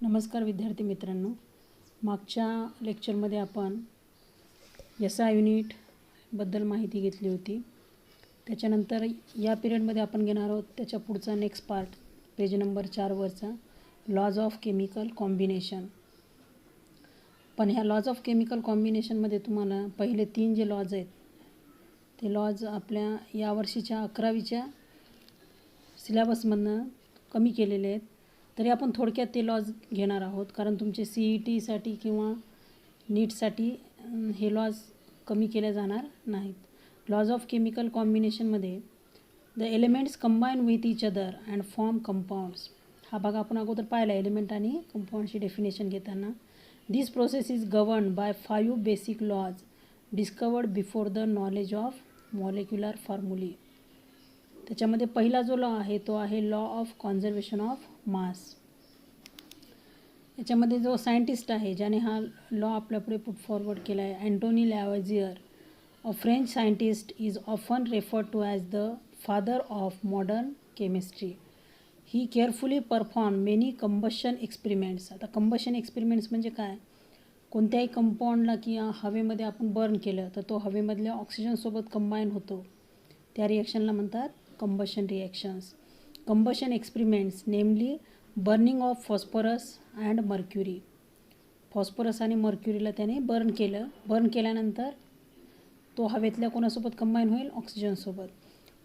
नमस्कार विद्यार्थी मित्रांनो, मागच्या लेक्चरमध्ये आपण SI युनिटबद्दल माहिती घेतली होती. त्याच्यानंतर या पिरियडमध्ये आपण घेणार आहोत त्याच्या पुढचा नेक्स्ट पार्ट, पेज नंबर 4 वरचा लॉज ऑफ केमिकल कॉम्बिनेशन. पण ह्या लॉज ऑफ केमिकल कॉम्बिनेशनमध्ये तुम्हाला पहिले 3 जे लॉज आहेत ते लॉज आपल्या यावर्षीच्या 11वीच्या सिलेबसमधनं कमी केलेले आहेत. तरी आपण थोडक्यात ते लॉज घेणार आहोत, कारण तुमचे CETसाठी किंवा नीटसाठी हे लॉज कमी केले जाणार नाहीत. लॉज ऑफ केमिकल कॉम्बिनेशनमध्ये the elements combine with each other and form compounds, हा भाग आपण अगोदर पाहिला एलिमेंट आणि कंपाऊंडची डेफिनेशन घेताना. This process is govern by 5 basic laws discovered before the knowledge of molecular formulae. त्याच्यामध्ये पहिला जो लॉ आहे तो आहे law of conservation of mass. याच्यामध्ये जो सायंटिस्ट आहे ज्याने हा लॉ आपल्यापुढे पुट फॉरवर्ड केला आहे, Antoine Lavoisier, a French scientist, is often referred to as the father of modern chemistry. He carefully perform many combustion experiments. आता कंबशन एक्सपेरिमेंट्स म्हणजे काय? कोणत्याही कंपाऊंडला किंवा हवेमध्ये आपण बर्न केलं तर तो हवेमधल्या ऑक्सिजनसोबत कंबाईन होतो, त्या रिॲक्शनला म्हणतात कंबशन रिॲक्शन्स. कंबशन एक्सपेरिमेंट्स नेमली burning of phosphorus and mercury. Phosphorus आणि मर्क्युरीला त्याने बर्न केलं. बर्न केल्यानंतर तो हवेतल्या कोणासोबत कंबाईन होईल? ऑक्सिजनसोबत.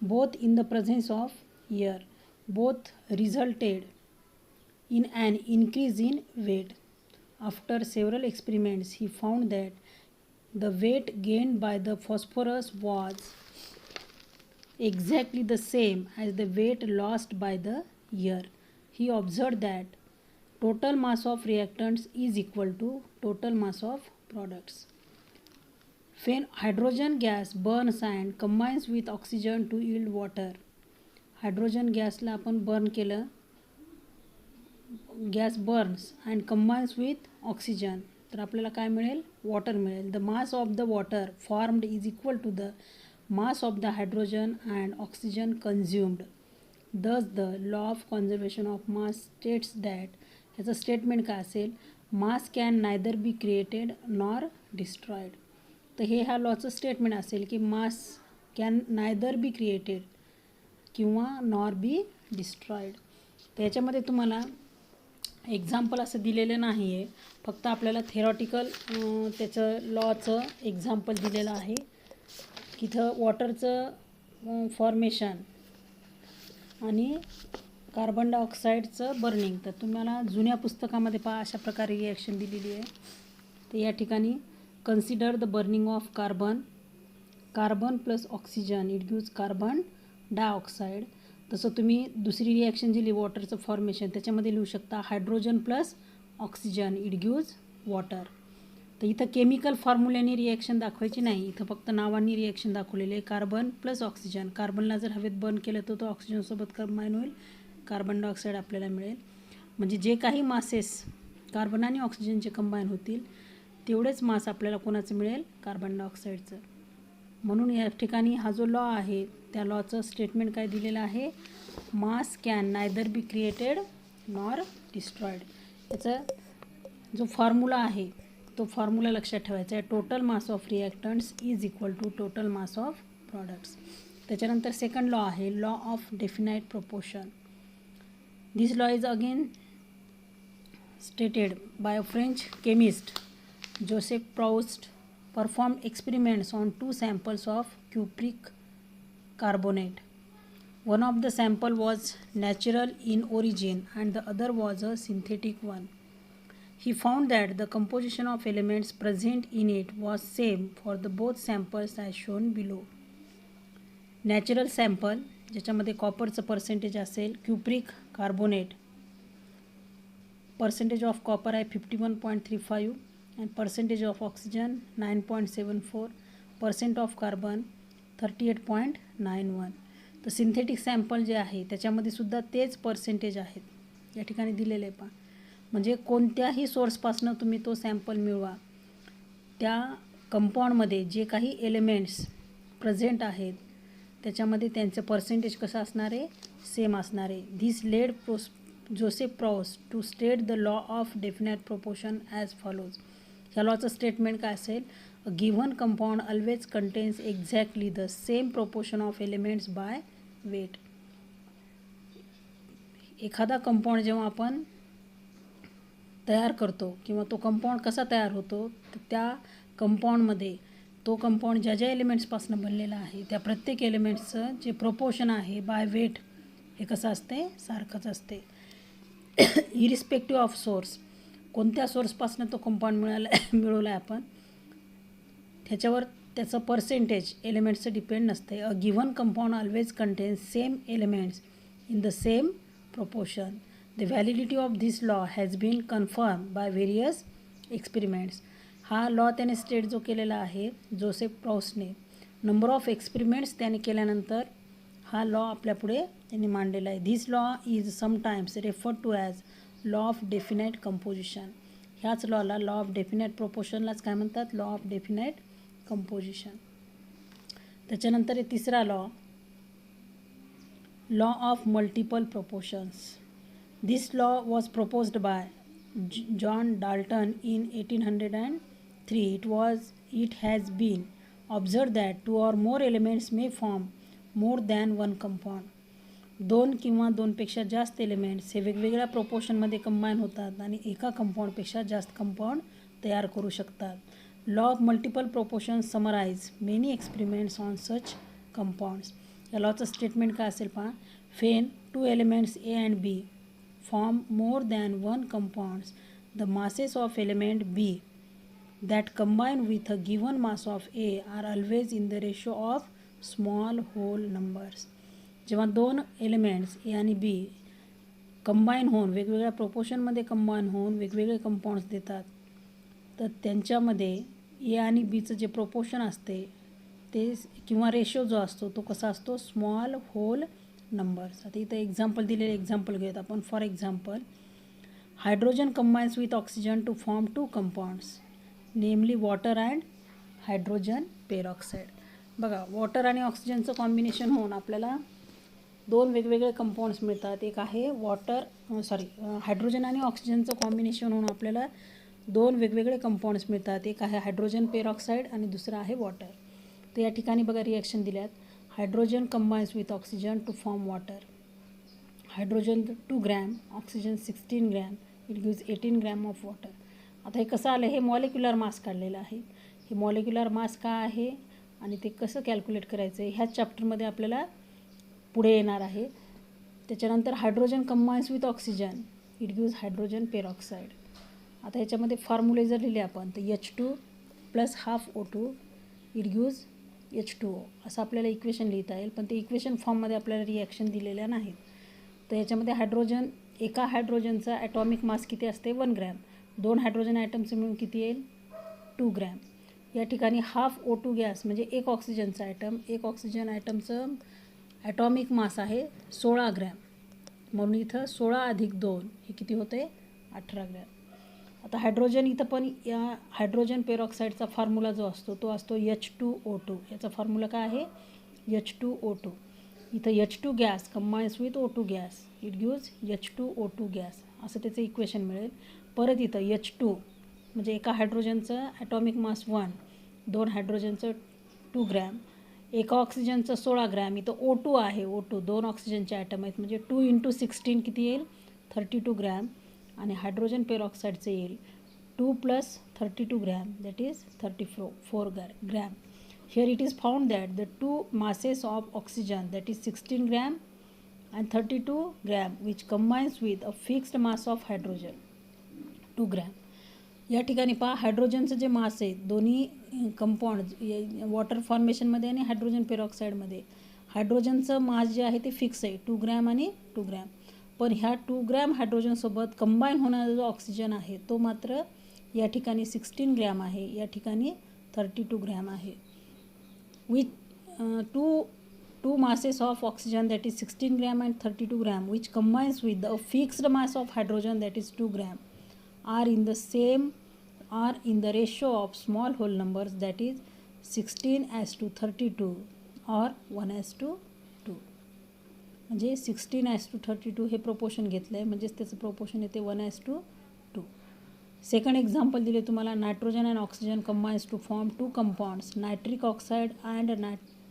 Both in the presence of air. Both resulted in an increase in weight. After several experiments he found that the weight gained by the phosphorus was exactly the same as the weight lost by the air. He observed that total mass of reactants is equal to total mass of products. When hydrogen gas burns and combines with oxygen to yield water. Hydrogen गॅसला आपण burn केलं, gas burns and combines with oxygen, तर आपल्याला काय मिळेल? Water मिळेल. The mass of the water formed is equal to the mass of the hydrogen and oxygen consumed. Thus the law of conservation of mass states that, याचं statement काय असेल? Mass can neither be created nor destroyed. तर हे ह्या लॉचं statement असेल की mass can neither be created किंवा नॉर बी डिस्ट्रॉयड. त्याच्यामध्ये तुम्हाला एक्झाम्पल असं दिलेलं नाही आहे, फक्त आपल्याला थेरॉटिकल त्याचं लॉचं एक्झाम्पल दिलेलं आहे. तिथं वॉटरचं फॉर्मेशन आणि कार्बन डायऑक्साईडचं बर्निंग. तर तुम्हाला जुन्या पुस्तकामध्ये पहा अशा प्रकारे रिॲक्शन दिलेली आहे. तर या ठिकाणी consider the burning of carbon. Carbon plus oxygen it gives carbon dioxide. तसं तुम्ही दुसरी रिॲक्शन दिली वॉटरचं फॉर्मेशन, त्याच्यामध्ये लिहू शकता hydrogen plus oxygen it gives water. तर इथं केमिकल फॉर्म्युल्याने रिॲक्शन दाखवायची नाही, इथं फक्त नावांनी रिॲक्शन दाखवलेले आहे. कार्बन प्लस ऑक्सिजन, कार्बनला जर हवेत बर्न केलं तर तो ऑक्सिजनसोबत कंबाईन होईल, कार्बन डायऑक्साईड आपल्याला मिळेल. म्हणजे जे काही मासेस कार्बन आणि ऑक्सिजनचे कंबाईन होतील तेवढेच मास आपल्याला कोणाचं मिळेल? कार्बन डायऑक्साईडचं. म्हणून या ठिकाणी हा जो लॉ आहे त्या लॉचं स्टेटमेंट काय दिलेलं आहे? Mass can neither be created nor destroyed. याचा जो फॉर्म्युला आहे तो फॉर्म्युला लक्षात ठेवायचा आहे. Total mass of reactants is equal to total mass of products. त्याच्यानंतर सेकंड लॉ आहे law of definite proportion. This law is again stated by a French chemist Joseph Proust. Perform experiments on 2 samples of cupric carbonate. One of the sample was natural in origin and the other was a synthetic one. He found that the composition of elements present in it was same for the both samples as shown below. Natural sample ज्याच्यामध्ये कॉपरचं percentage असेल, cupric carbonate percentage of copper आहे 51.35 and percentage of oxygen 9.74, percent of carbon 38.91. तर synthetic sample जे आहे त्याच्यामध्ये सुद्धा तेच percentage आहेत, या ठिकाणी दिलेले आहे. पहा, म्हणजे कोणत्याही सोर्सपासून तुम्ही तो सॅम्पल मिळवा, त्या कंपाऊंडमध्ये जे काही एलिमेंट्स प्रेझेंट आहेत त्याच्यामध्ये त्यांचं पर्सेंटेज कसं असणार आहे? सेम असणार आहे. This led Joseph Proust to state the law of definite proportion as follows. ह्या लॉचं स्टेटमेंट काय असेल? A given compound always contains exactly the same proportion of elements by weight. एखादा कंपाऊंड जेव्हा आपण तयार करतो किंवा तो कंपाऊंड कसा तयार होतो, तर त्या कंपाऊंडमध्ये तो कंपाऊंड ज्या ज्या एलिमेंट्सपासून बनलेला आहे त्या प्रत्येक एलिमेंट्सचं जे प्रोपोर्शन आहे बाय वेट हे कसं असते? सारखंच असते. इरिस्पेक्टिव्ह ऑफ सोर्स, कोणत्या सोर्सपासून तो कंपाऊंड मिळवला आहे आपण त्याच्यावर त्याचं पर्सेंटेज एलिमेंट्सचं डिपेंड नसते. अ given compound always contains same elements in the same proportion. The validity of this law has been confirmed by various experiments. हा लॉ त्याने स्टेट जो केलेला आहे जोसेफ प्रॉस्टने, नंबर ऑफ एक्सपेरिमेंट्स त्याने केल्यानंतर हा लॉ आपल्यापुढे त्यांनी मांडलेला आहे. This law is sometimes referred to as law of definite composition. ह्याच लॉला लॉ ऑफ डेफिनाईट प्रोपोर्शनलाच काय म्हणतात? Law of definite composition. त्याच्यानंतर आहे तिसरा law of multiple proportions. This law was proposed by John Dalton in 1803. It has been observed that two or more elements may form more than one compound. दोन किंवा दोनपेक्षा जास्त elements हे वेगवेगळ्या प्रोपोर्शनमध्ये combine होतात आणि एका कंपाऊंडपेक्षा जास्त कंपाऊंड तयार करू शकतात. Law of multiple proportion summarize many experiments on such compounds. या लॉचं स्टेटमेंट काय असेल पहा. When two elements A and B form more than one compounds the masses of element B that combine with a given mass of A are always in the ratio of small whole numbers. जेव्हा दोन elements ए आणि बी combine होऊन वेगवेगळ्या प्रोपोर्शनमध्ये combine होऊन वेगवेगळे compounds देतात, तर त्यांच्यामध्ये ए आणि बीचं जे प्रोपोर्शन असते ते किंवा रेशो जो असतो तो कसा असतो? Small whole numbers. आता इथं एक्झाम्पल दिलेले एक्झाम्पल घेऊयात आपण. For example, hydrogen combines with oxygen to form two compounds namely water and hydrogen peroxide. बघा, वॉटर आणि ऑक्सिजनचं कॉम्बिनेशन होऊन आपल्याला दोन वेगवेगळे कंपाऊंड्स मिळतात. एक आहे हायड्रोजन आणि ऑक्सिजनचं कॉम्बिनेशन होऊन आपल्याला दोन वेगवेगळे कंपाऊंड्स मिळतात. एक आहे हायड्रोजन पेरॉक्साईड आणि दुसरं आहे वॉटर. तर या ठिकाणी बघा रिॲक्शन दिल्यात. Hydrogen combines with oxygen to form water. Hydrogen 2 gram, oxygen 16 gram, it gives 18 gram of water. आता हे कसं आलं? हे मॉलिक्युलर मास काढलेलं आहे. हे मॉलिक्युलर मास काय आहे आणि ते कसं कॅल्क्युलेट करायचं आहे ह्याच चॅप्टरमध्ये आपल्याला पुढे येणार आहे. त्याच्यानंतर hydrogen combines with oxygen, it gives hydrogen peroxide. आता ह्याच्यामध्ये फॉर्म्युले जर लिहिले आपण तर H2 + ½ O2 it gives H2O असं आपल्याला इक्वेशन लिहिता येईल. पण ते इक्वेशन फॉर्ममध्ये आपल्याला रिॲक्शन दिलेल्या नाहीत. तर याच्यामध्ये एका हायड्रोजनचा ॲटॉमिक मास किती असते? 1 ग्रॅम. 2 हायड्रोजन ॲटमचं मिळून किती येईल? 2 ग्रॅम. या ठिकाणी ½ O2 गॅस म्हणजे एक ऑक्सिजनचा ॲटम, एक ऑक्सिजन ॲटमचं ॲटॉमिक मास आहे 16 ग्रॅम. म्हणून इथं 16 + 2 हे किती होते? 18 ग्रॅम. आता हायड्रोजन इथं पण या हायड्रोजन पेरॉक्साईडचा फॉर्म्युला जो असतो तो असतो H2O2. याचा फॉर्म्युला काय आहे? H2O2. इथं H2 gas combines with O2 gas, it gives H2O2 gas असं त्याचं इक्वेशन मिळेल. परत इथं H2 म्हणजे एका हायड्रोजनचं ॲटॉमिक मास 1, 2 हायड्रोजनचं 2 ग्रॅम, एका ऑक्सिजनचं 16 ग्रॅम. इथं O2 आहे. O2 2 ऑक्सिजनचे ॲटम आहेत म्हणजे 2 × 16 किती येईल? 32 ग्रॅम. आणि हायड्रोजन पेरॉक्साईडचं येईल 2 + 32 gram, that is 34 gram. Here it is found that the two masses of oxygen, that is 16 gram and 32 gram, which combines with a fixed mass of hydrogen 2 gram. या ठिकाणी पहा हायड्रोजनचं जे मास आहे दोन्ही कंपाऊंड वॉटर फॉर्मेशनमध्ये आणि hydrogen पेरॉक्साईडमध्ये हायड्रोजनचं मास जे आहे ते फिक्स आहे 2 ग्रॅम आणि 2 ग्रॅम. पण ह्या 2 ग्रॅम हायड्रोजनसोबत कंबाईन होणारा जो ऑक्सिजन आहे तो मात्र या ठिकाणी 16 ग्रॅम आहे, या ठिकाणी 32 ग्रॅम आहे. with two masses of oxygen, that is 16 gram and 32 gram, which combines with the fixed mass of hydrogen, that is 2 gram, are in the ratio of small whole numbers, that is 16:32 or 1:2. म्हणजे 16:32 हे proportion घेतलं आहे, म्हणजेच त्याचं proportion येते 1:2. Second example दिले तुम्हाला, nitrogen and oxygen combines to form 2 compounds, nitric oxide and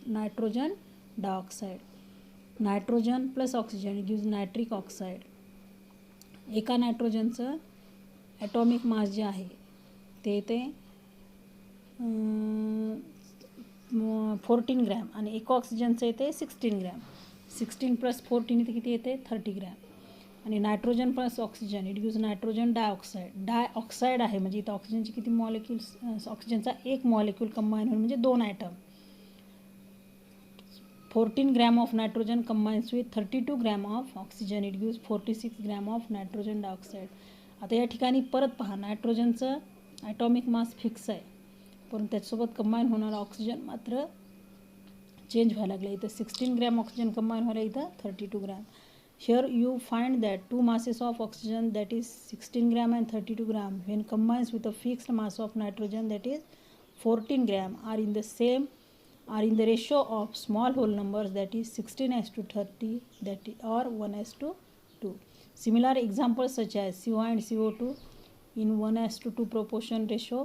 nitrogen dioxide. Nitrogen plus oxygen gives nitric oxide. एका नायट्रोजनचं ॲटॉमिक मास जे आहे ते येते 14 ग्रॅम आणि एका ऑक्सिजनचं येते 16 ग्रॅम. 16 + 14 इथे किती येते 30 ग्रॅम. आणि nitrogen plus oxygen it gives nitrogen dioxide. Dioxide आहे म्हणजे इथं ऑक्सिजनचे किती मॉलिक्युल्स, ऑक्सिजनचा एक मॉलिक्यूल कंबाईन होईल म्हणजे 2 atom. 14 gram of nitrogen combines with 32 gram of oxygen it gives 46 gram of nitrogen dioxide. आता या ठिकाणी परत पहा, नायट्रोजनचं ॲटॉमिक मास फिक्स आहे, पण त्याच्यासोबत कंबाईन होणारा ऑक्सिजन मात्र चेंज व्हायला लागलं. इथं 16 ग्रॅम ऑक्सिजन कंबाईन व्हायला, इथं 32 gram. Here you find that two masses of oxygen, that is 16 gram and 32 gram, when combines with a fixed mass of nitrogen, that is 14 gram, are in the ratio of small whole numbers, that is 16:30, that is, or 1:2. Similar examples such as CO and CO2 in 1:2 proportion ratio,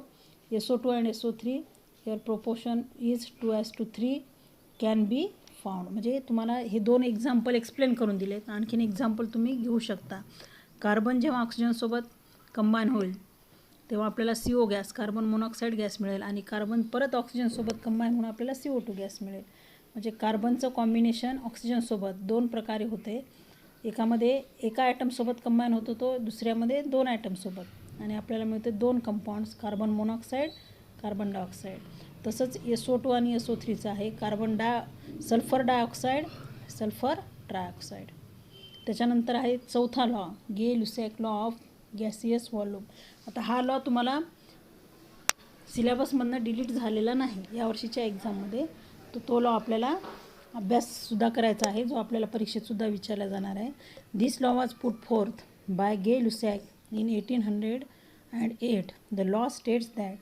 SO2 and SO3, here proportion is 2:3 can be found. म्हणजे तुम्हाला हे 2 example explain करून दिलेत. आणखीन example तुम्ही घेऊ शकता. Carbon जेव्हा ऑक्सिजनसोबत कंबाईन होईल तेव्हा आपल्याला CO gas, carbon monoxide gas मिळेल आणि कार्बन परत ऑक्सिजनसोबत कंबाईन होऊन आपल्याला CO2 गॅस मिळेल. म्हणजे कार्बनचं कॉम्बिनेशन ऑक्सिजनसोबत 2 प्रकारे होते. एकामध्ये एका ॲटमसोबत कंबाईन होतो तो, दुसऱ्यामध्ये 2 ॲटमसोबत, आणि आपल्याला मिळते 2 compounds, carbon monoxide, carbon dioxide. तसंच SO2 आणि SO3चं आहे, सल्फर डायऑक्साईड, सल्फर ट्रायऑक्साईड. त्याच्यानंतर आहे चौथा law, Gay Lussac law of gaseous volume. आता हा लॉ तुम्हाला सिलेबसमधनं डिलीट झालेला नाही यावर्षीच्या एक्झाममध्ये, तो लॉ आपल्याला अभ्याससुद्धा करायचा आहे, जो आपल्याला परीक्षेतसुद्धा विचारला जाणार आहे. This law was put forth by Gay Lussac in 1808. The law states that,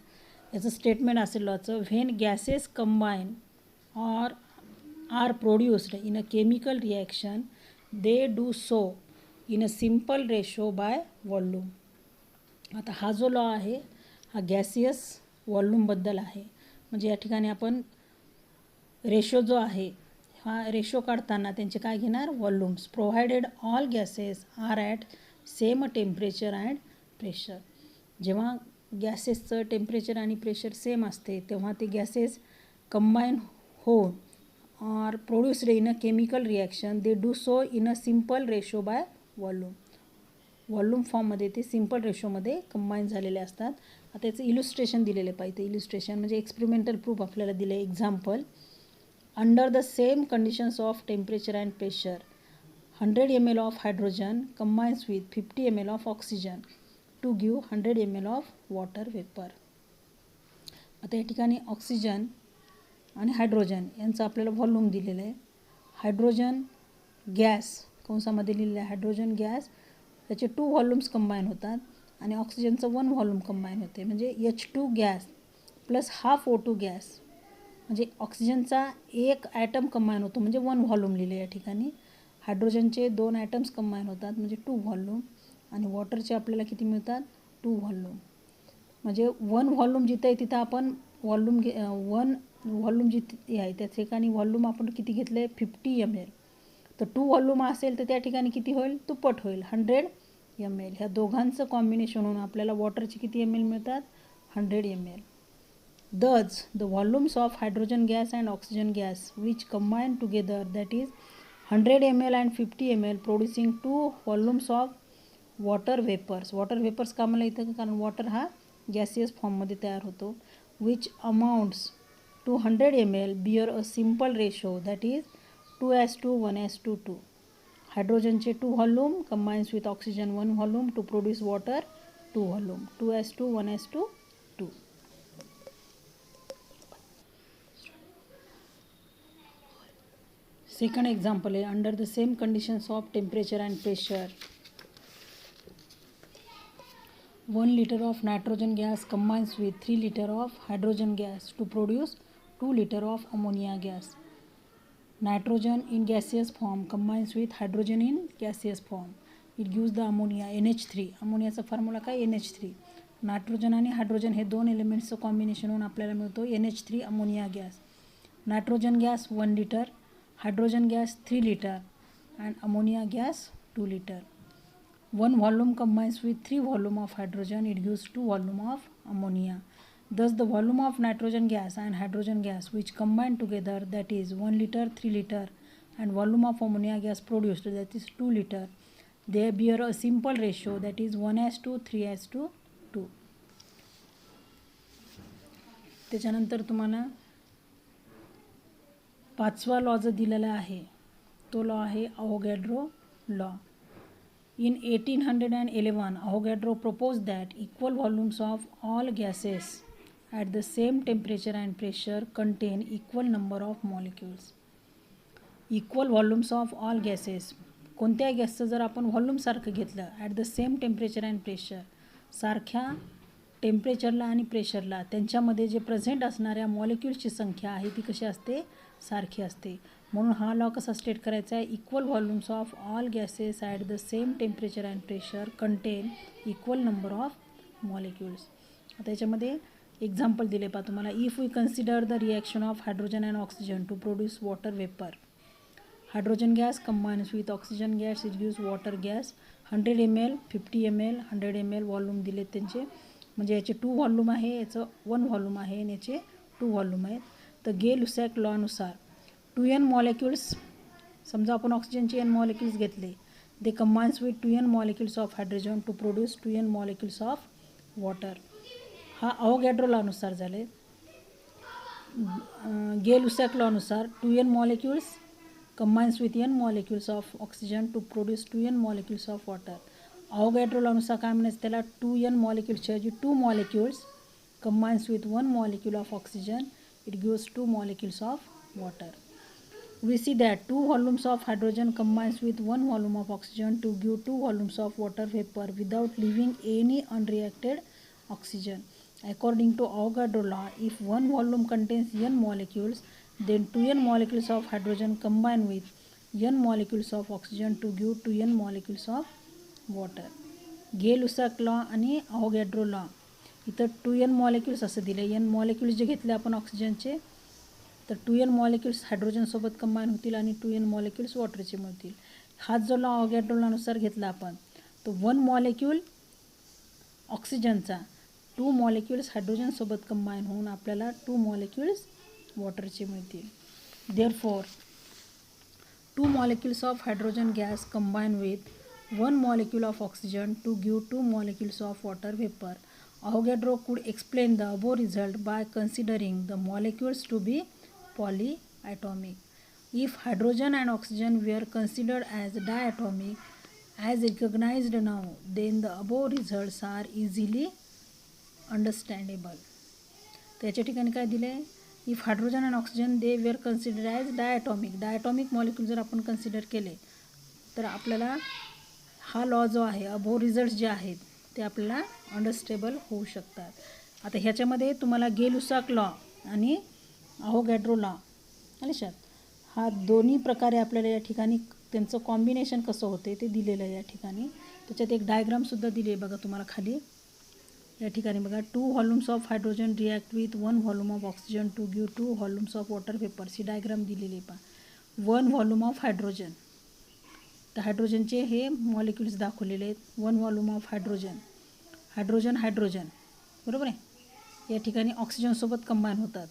याचं स्टेटमेंट असेल लॉचं, when gases combine or are produced in a chemical reaction, they do so in a simple ratio by volume. आता हा जो law आहे हा gaseous व्हॉल्यूमबद्दल आहे. म्हणजे या ठिकाणी आपण रेशो जो आहे हा रेशो काढताना त्यांचे काय घेणार, volumes. Provided all gases are at same temperature and pressure. जेव्हा गॅसेसचं टेम्परेचर आणि प्रेशर सेम असते तेव्हा ते गॅसेस कंबाईन होऊन or produced in a chemical reaction, they do so in a simple ratio by volume. Volume फॉर्ममध्ये ते simple रेशोमध्ये combine झालेले असतात. आता याचं इलुस्ट्रेशन दिलेलं पाहिजे. इलुस्ट्रेशन म्हणजे एक्सपेरिमेंटल प्रूफ आपल्याला दिलं आहे. Example, under the same conditions of temperature and pressure 100 ml of hydrogen combines with 50 ml of oxygen to give 100 ml of water vapour. आता या ठिकाणी ऑक्सिजन आणि हायड्रोजन यांचं आपल्याला व्हॉल्यूम दिलेलं आहे. हायड्रोजन गॅस कंसामध्ये लिहिलेलं आहे, हायड्रोजन गॅस त्याचे 2 व्हॉल्यूम्स कंबाईन होतात आणि ऑक्सिजनचं 1 व्हॉल्यूम कंबाईन होते. म्हणजे H2 gas plus half O2 gas, म्हणजे ऑक्सिजनचा 1 ॲटम कंबाईन होतो म्हणजे 1 व्हॉल्यूम लिहिलं या ठिकाणी. हायड्रोजनचे 2 ॲटम्स कंबाईन होतात म्हणजे 2 व्हॉल्यूम, आणि वॉटरचे आपल्याला किती मिळतात 2 व्हॉल्यूम. म्हणजे 1 व्हॉल्यूम जिथं आहे तिथं आपण व्हॉल्यूम 1 व्हॉल्यूम जिथे आहे त्या ठिकाणी व्हॉल्यूम आपण किती घेतलं आहे 50 ml. तर 2 व्हॉल्यूम असेल तर त्या ठिकाणी किती होईल, दुप्पट होईल 100 ml. ह्या दोघांचं कॉम्बिनेशन होऊन आपल्याला वॉटरचे किती ml मिळतात 100 ml. Thus the volumes of hydrogen gas and oxygen gas which combine together, that is 100 ml and 50 ml, producing 2 volumes of water vapors. Water vapors का मला इथं, कारण वॉटर हा गॅसियस फॉर्ममध्ये तयार होतो. which amounts to 100 ml bear a simple ratio, that is 2:1:2. हायड्रोजनचे 2 volume combines with oxygen 1 volume to produce water 2 volume, 2:1:2. Second example आहे, under the same conditions of temperature and pressure 1 liter of nitrogen gas combines with 3 liter of hydrogen gas to produce 2 liter of ammonia gas. Nitrogen in gaseous form combines with hydrogen in gaseous form. It gives the ammonia NH3. अमोनियाचा formula काय NH3. Nitrogen आणि hydrogen हे दोन एलिमेंट्सचं combination होऊन आपल्याला मिळतो NH3 ammonia gas. Nitrogen gas 1 liter, hydrogen gas 3 liter and ammonia gas 2 liter. One volume combines with 3 volume of hydrogen, it gives 2 volume of ammonia. Thus the volume of nitrogen gas and hydrogen gas which combine together, that is 1 liter, 3 liter and volume of ammonia gas produced, that is 2 liter, they bear a simple ratio, that is 1:3:2. त्याच्यानंतर तुम्हाला पाचवा law जो दिलेला आहे तो law आहे Avogadro law. In 1811, Avogadro proposed that equal volumes of all gases at the same temperature and pressure contain equal number of molecules. Equal volumes of all gases. कोणत्याही गॅसचं जर आपण व्हॉल्यूम सारखं घेतलं at the same temperature and pressure, सारख्या टेम्परेचरला आणि प्रेशरला त्यांच्यामध्ये जे प्रेझेंट असणाऱ्या मॉलिक्युल्सची संख्या आहे ती कशी असते, सारखी असते. म्हणून हा लॉ कसा स्टेट करायचा आहे, equal volumes of all gases at the same temperature and pressure contain equal number of molecules. आता याच्यामध्ये एक्झाम्पल दिले पहा तुम्हाला. If we consider the reaction of hydrogen and oxygen to produce water vapor. Hydrogen gas combines with oxygen gas, it gives water gas. 100 ml, 50 ml, 100 ml volume दिले त्यांचे. म्हणजे याचे 2 volume आहे, याचं 1 व्हॉल्यूम आहे आणि याचे 2 व्हॉल्यूम आहेत. तर गे-लुसॅक लॉनुसार 2n मॉलिक्युल्स, समजा आपण ऑक्सिजनचे n मॉलिक्युल्स घेतले, they combines with 2n molecules of hydrogen to produce 2n molecules of water. हा अवोगॅड्रो लॉनुसार झाले. गे-लुसॅक लॉनुसार 2n molecules combines with n molecules of oxygen to produce 2n molecules of water. Avogadro लॉनुसार काय म्हणायचं त्याला, 2n मॉलिक्युल्सच्या ऐवजी 2 molecules combines with 1 molecule of oxygen, it gives 2 molecules of water. We see that 2 volumes of hydrogen combines with 1 volume of oxygen to give 2 volumes of water vapor without leaving any unreacted oxygen. According to Avogadro law, if one volume contains n molecules, then 2n molecules of hydrogen combine with n molecules of oxygen to give 2n molecules of water. Gay Lussac law आणि Avogadro law. इथं 2n molecules असं दिले. n molecules जे घेतले आपण ऑक्सिजनचे, तर 2n molecules हायड्रोजनसोबत combine होतील आणि 2n मॉलिक्युल्स वॉटरचे मिळतील. हाच जो लॉ अवोगॅड्रो लॉनुसार घेतला आपण, तो 1 मॉलिक्युल ऑक्सिजनचा 2 मॉलिक्युल्स हायड्रोजनसोबत कंबाईन होऊन आपल्याला 2 मॉलिक्युल्स वॉटरचे मिळतील. Therefore 2 molecules of hydrogen gas combine with 1 molecule of oxygen to give 2 molecules of water vapor. Avogadro could explain the above result by considering the molecules to be polyatomic. If hydrogen and oxygen were considered as diatomic, as recognized now, then the above results are easily understandable. त्याच्या ठिकाणी काय दिले, if hydrogen and oxygen they were consider as diatomic molecule जर आपण consider केले तर आपल्याला हा लॉ जो आहे, अबोव रिझल्ट्स जे आहेत ते आपल्याला अंडरस्टेबल होऊ शकतात. आता ह्याच्यामध्ये तुम्हाला गे-लुसॅक लॉ आणि अवोगॅड्रो लॉ लक्षात, हा दोन्ही प्रकारे आपल्याला या ठिकाणी त्यांचं कॉम्बिनेशन कसं होते ते दिलेलं आहे या ठिकाणी. त्याच्यात एक डायग्रामसुद्धा दिली आहे बघा तुम्हाला खाली या ठिकाणी बघा. 2 volumes of hydrogen react with 1 volume of oxygen to give 2 volumes of water vapors. ही डायग्राम दिलेली आहे पहा. 1 व्हॉल्यूम ऑफ हायड्रोजन, तर हायड्रोजनचे हे मॉलिक्युल्स दाखवलेले आहेत. 1 व्हॉल्यूम ऑफ हायड्रोजन बरोबर आहे. या ठिकाणी ऑक्सिजनसोबत कंबाईन होतात.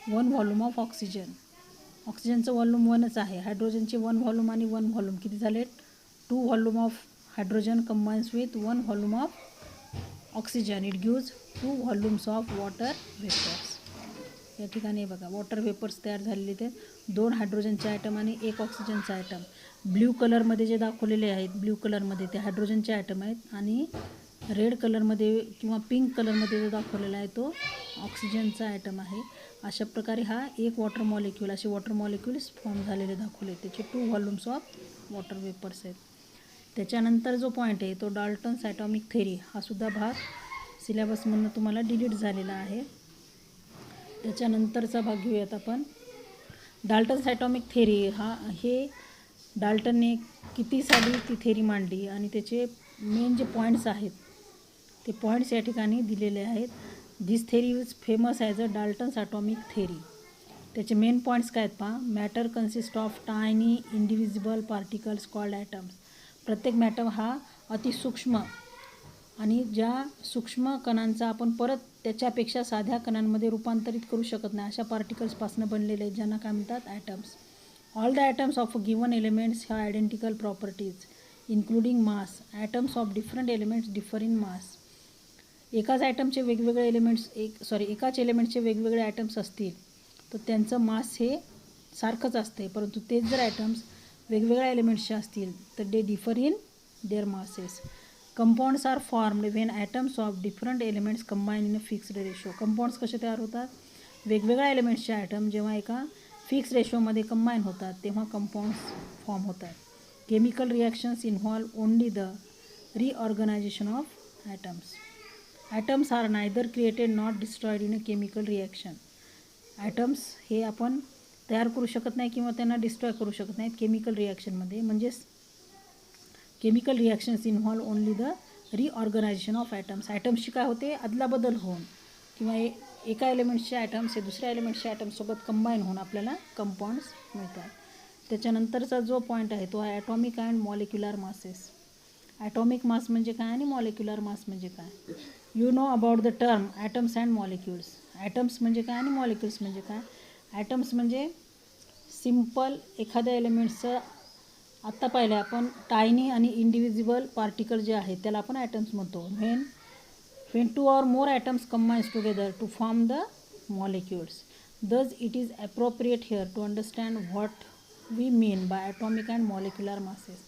1 व्हॉल्यूम ऑफ ऑक्सिजनचं व्हॉल्यूम 1च आहे. हायड्रोजनचे 1 व्हॉल्यूम आणि 1 व्हॉल्यूम किती झाले, 2 volume of hydrogen combines with 1 volume of oxygen, it gives 2 volumes of water vapors. या ठिकाणी बघा वॉटर वेपर्स तयार झालेले ते 2 हायड्रोजनचे आयटम आणि 1 ऑक्सिजनचा आयटम. ब्ल्यू कलरमध्ये जे दाखवलेले आहेत, ब्ल्यू कलरमध्ये ते हायड्रोजनचे आयटम आहेत आणि रेड कलरमध्ये किंवा पिंक कलरमध्ये जो दाखवलेला आहे तो ऑक्सिजनचा आयटम आहे. अशा प्रकारे हा एक वॉटर मॉलिक्यूल, असे वॉटर मॉलिक्युल्स फॉर्म झालेले दाखवले. त्याचे 2 व्हॉल्यूम्स ऑफ वॉटर वेपर्स आहेत. त्याच्यानंतर जो पॉईंट आहे तो डाल्टन्स ॲटॉमिक थेरी, हा सुद्धा भाग सिलेबसमधून तुम्हाला डिलीट झालेला आहे. त्याच्यानंतरचा भाग घेऊयात आपण. डाल्टन्स ॲटॉमिक थेरी हे डाल्टनने किती साली ती थेरी मांडली आणि त्याचे मेन जे पॉईंट्स आहेत ते पॉईंट्स या ठिकाणी दिलेले आहेत. This theory is famous as a Dalton's atomic theory. त्याचे मेन पॉईंट्स काय आहेत पहा. Matter consist of tiny indivisible particles called atoms. प्रत्येक मॅटर हा अतिसूक्ष्म आणि ज्या सूक्ष्म कणांचा आपण परत त्याच्यापेक्षा साध्या कणांमध्ये रूपांतरित करू शकत नाही अशा पार्टिकल्सपासून बनलेले आहेत, ज्यांना काय म्हणतात atoms. All the atoms of given elements have identical properties including mass. Atoms of different elements differ in mass. एकाच ॲटमचे वेगवेगळे एलिमेंट्स एकाच एलिमेंट्सचे वेगवेगळे ॲटम्स असतील तर त्यांचं मास हे सारखंच असते, परंतु तेच जर ॲटम्स वेगवेगळ्या एलिमेंट्सचे असतील तर they differ in their masses. Compounds are formed when atoms of different elements combine in a fixed ratio. Compounds कसे तयार होतात. वेगवेगळ्या एलिमेंट्सचे ॲटम जेव्हा एका फिक्स रेशोमध्ये कंबाईन होतात तेव्हा कंपाऊंड्स फॉर्म होतात. Chemical reactions involve only the reorganisation of atoms. Atoms are neither created not destroyed in a chemical reaction. Atoms हे आपण तयार करू शकत नाही किंवा त्यांना डिस्ट्रॉय करू शकत नाहीत केमिकल रिॲक्शनमध्ये. म्हणजेच chemical reactions involve only the reorganisation of atoms. ॲटम्सची काय होते अदलाबदल होऊन किंवा एका एलिमेंट्सचे ॲटम्स हे दुसऱ्या एलिमेंट्सच्या ॲटम्ससोबत कंबाईन होऊन आपल्याला कंपाऊंड्स मिळतात. त्याच्यानंतरचा जो पॉईंट आहे तो आहे atomic and molecular masses. Atomic mass म्हणजे काय आणि मॉलिक्युलर मास म्हणजे काय. You know about the term atoms and molecules. Atoms म्हणजे काय आणि मॉलिक्युल्स म्हणजे काय. ॲटम्स म्हणजे सिम्पल एखाद्या एलिमेंट्सचं आत्ता पाहिलं आपण टायनी आणि इंडिव्हिजिबल पार्टिकल जे आहेत त्याला आपण ॲटम्स म्हणतो. when two or more atoms combines together to form the molecules. Thus it is appropriate here to understand what we mean by atomic and molecular masses.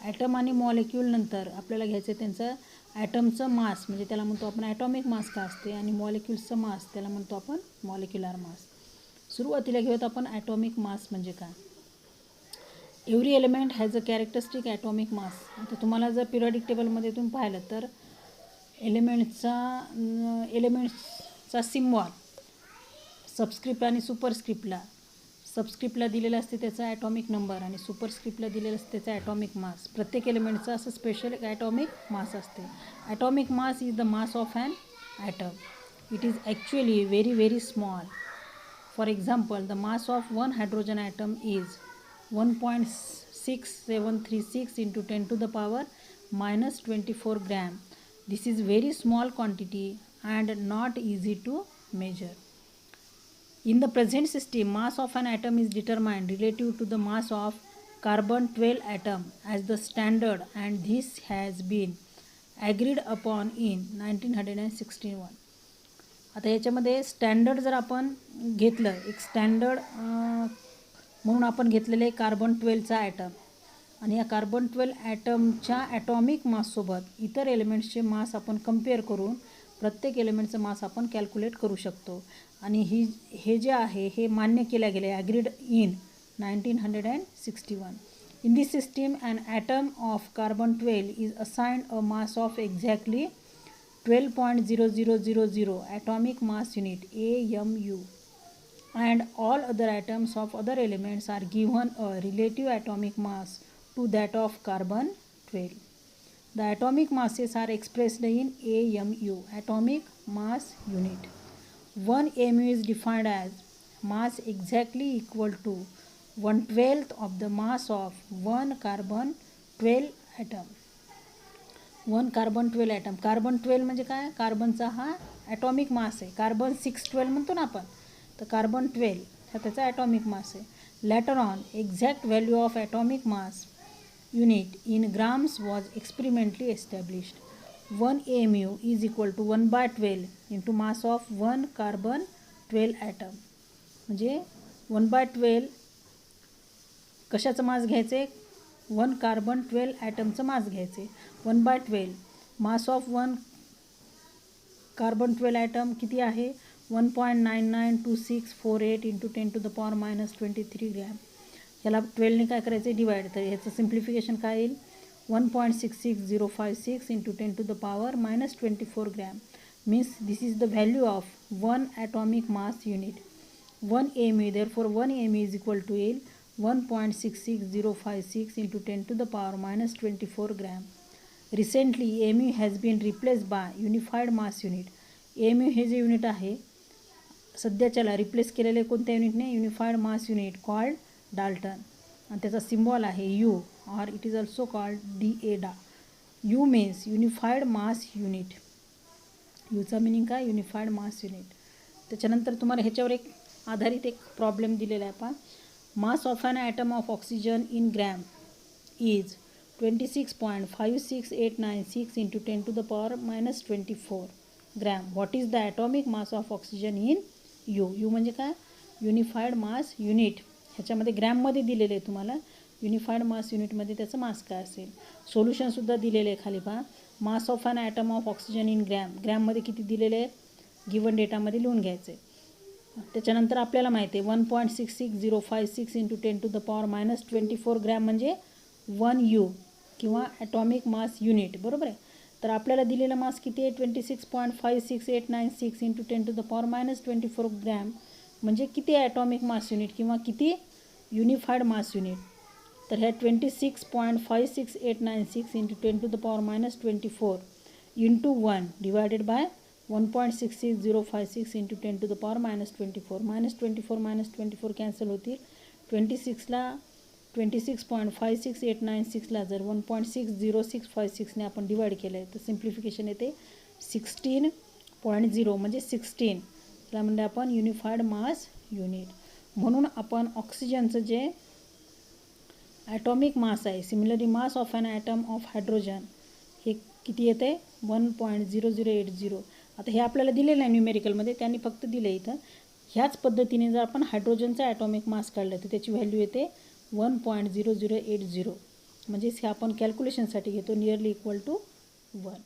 Atom आणि मॉलिक्यूल नंतर आपल्याला घ्यायचं त्यांचं ॲटमचं मास म्हणजे त्याला म्हणतो आपण ॲटॉमिक मास का असते आणि मॉलिक्युल्सचं मास त्याला म्हणतो आपण मॉलिक्युलर मास. सुरुवातीला घेऊयात आपण ॲटॉमिक मास म्हणजे काय. Every element has a characteristic atomic mass. आता तुम्हाला जर पिरियडिक टेबलमध्ये तुम्ही पाहिलं तर एलिमेंट्सचा सिम्बॉल सबस्क्रिप्ट आणि सुपरस्क्रिप्टला सबस्क्रिप्टला दिलेलं असते त्याचा ॲटॉमिक नंबर आणि सुपरस्क्रिप्टला दिलेलं असते त्याचा ॲटॉमिक मास. प्रत्येक एलिमेंटचा असं स्पेशल ॲटॉमिक मास असते. Atomic mass is the mass of an atom. It is actually very very small. For example the mass of one hydrogen atom is 1.6736 into 10 to the power minus 24 gram. This is very small quantity and not easy to measure. In the present system, mass of an atom is determined relative to the mass of carbon 12 atom as the standard, and this has been agreed upon in 1961. आता याच्यामध्ये standard जर आपण घेतलं एक standard म्हणून आपण घेतलेले carbon 12चा item आणि या कार्बन 12 ॲटमच्या ॲटॉमिक माससोबत इतर एलिमेंट्सचे मास आपण कम्पेअर करून प्रत्येक एलिमेंटचं मास आपण कॅल्क्युलेट करू शकतो. आणि हे जे आहे हे मान्य केल्या गेले agreed in 1961. In this system an atom of carbon 12 is assigned a mass of exactly 12.0000 atomic mass unit AMU. And all other atoms of other elements are given a relative atomic mass to that of carbon 12. The atomic masses are expressed in AMU, atomic mass unit. One AMU is defined as mass exactly equal to 1/12 of the mass of one carbon 12 atom. One carbon 12 atom. Carbon 12 म्हणजे काय कार्बनचा हा atomic mass आहे. Carbon 612 म्हणतो ना आपण तर carbon 12 हा त्याचा ॲटॉमिक मास आहे. Later on exact value of atomic mass unit in grams was experimentally established. 1 AMU is equal to 1/12 into mass of one carbon 12 atom. म्हणजे 1/12 कशाचं मास घ्यायचे वन कार्बन 12 ॲटमचं मास घ्यायचे. 1/12 mass of one carbon 12 atom किती आहे 1.992648 into 10 to the power minus 23 gram. याला 12ने काय करायचं डिवाइड तर ह्याचं सिम्प्लिफिकेशन काय येईल 1.66056 into 10 to the power minus 24 gram. Means this is the value of one atomic mass unit. 1 mu, therefore 1 mu is equal to 1.66056 into 10 to the power minus 24 gram. Recently mu has been replaced by unified mass unit. mu हे जे unit आहे सध्याच्याला replace केलेले कोणत्या युनिटने? Unified mass unit called Dalton, आणि त्याचा symbol आहे u, और it is also called DA. U means unified mass unit. यूचा मिनिंग काय? Unified mass unit. त्याच्यानंतर तुम्हाला ह्याच्यावर एक आधारित एक प्रॉब्लेम दिलेला आहे. पहा, mass of an atom of oxygen in gram is 26.56896 into 10 to the power minus 24 gram. What is the atomic mass of oxygen in u. U म्हणजे काय? Unified mass unit. ह्याच्यामध्ये ग्रॅममध्ये दिलेले आहे तुम्हाला. युनिफाईड मास युनिटमध्ये त्याचं मास काय असेल. सोल्युशनसुद्धा दिलेले आहे खाली. पहा, mass of an atom of oxygen in gram. ग्रॅममध्ये किती दिलेले आहेत? गिवन डेटामध्ये लिहून घ्यायचे. त्याच्यानंतर आपल्याला माहिती आहे 1.66056 into 10 to the power minus 24 gram म्हणजे 1 U किंवा ॲटॉमिक मास युनिट. बरोबर आहे. तर आपल्याला दिलेला मास किती आहे? 26.56896 into 10 to the power minus 24 gram म्हणजे किती ॲटॉमिक मास युनिट किंवा किती युनिफाईड मास युनिट. तर ह्या 26.56896 into 10 to the power minus 24 into 1 divided by 1.66056 into 10 to the power minus 24. -24 cancel होतील. 26ला 26.56896ला जर 1.60656ने आपण डिवाइड केलं आहे तर सिम्प्लिफिकेशन येते 16.0 म्हणजे 16. त्याला म्हणजे आपण युनिफाईड मास युनिट. म्हणून आपण ऑक्सिजनचं जे ॲटॉमिक मास आहे, similarly mass of an atom of hydrogen, हे किती येते? 1.0080. आता हे आपल्याला दिलेलं आहे न्यूमेरिकलमध्ये, त्यांनी फक्त दिलं आहे इथं. ह्याच पद्धतीने जर आपण हायड्रोजनचा ॲटॉमिक मास काढला तर त्याची व्हॅल्यू येते 1.0080. म्हणजेच हे आपण कॅल्क्युलेशनसाठी घेतो नियरली इक्वल टू 1.